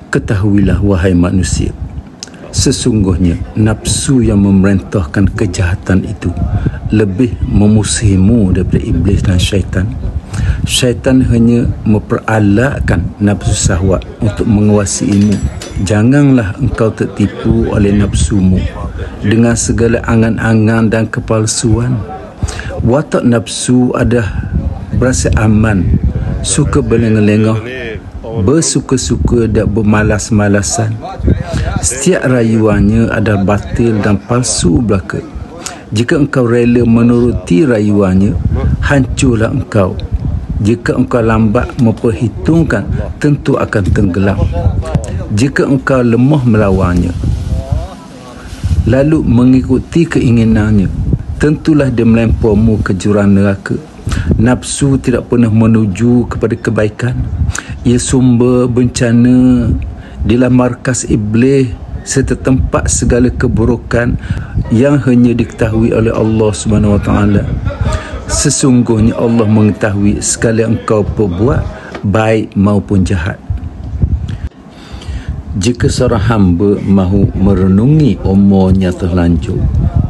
Ketahuilah wahai manusia, sesungguhnya nafsu yang memerintahkan kejahatan itu lebih memusuhimu daripada iblis dan syaitan. Syaitan hanya memperalatkan nafsu syahwat untuk menguasaimu. Janganlah engkau tertipu oleh nafsumu dengan segala angan-angan dan kepalsuan. Watak nafsu adalah berasa aman, suka berlengah-lengah, bersuka-suka dan bermalas-malasan. Setiap rayuannya adalah batil dan palsu belaka. Jika engkau rela menuruti rayuannya, hancurlah engkau. Jika engkau lambat memperhitungkan, tentu akan tenggelam. Jika engkau lemah melawannya, lalu mengikuti keinginannya, tentulah dia melemparmu ke jurang neraka. Nafsu tidak pernah menuju kepada kebaikan. Ia sumber bencana, dialah markas iblis serta tempat segala keburukan yang hanya diketahui oleh Allah Subhanahu Wa Taala. Sesungguhnya Allah mengetahui segala engkau perbuat, baik maupun jahat. Jika seorang hamba mahu merenungi umurnya terlanjur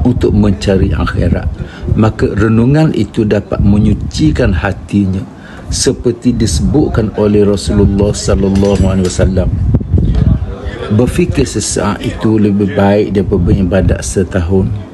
untuk mencari akhirat, maka renungan itu dapat menyucikan hatinya, seperti disebutkan oleh Rasulullah sallallahu alaihi wasallam. Berfikir sesaat itu lebih baik daripada beribadat setahun.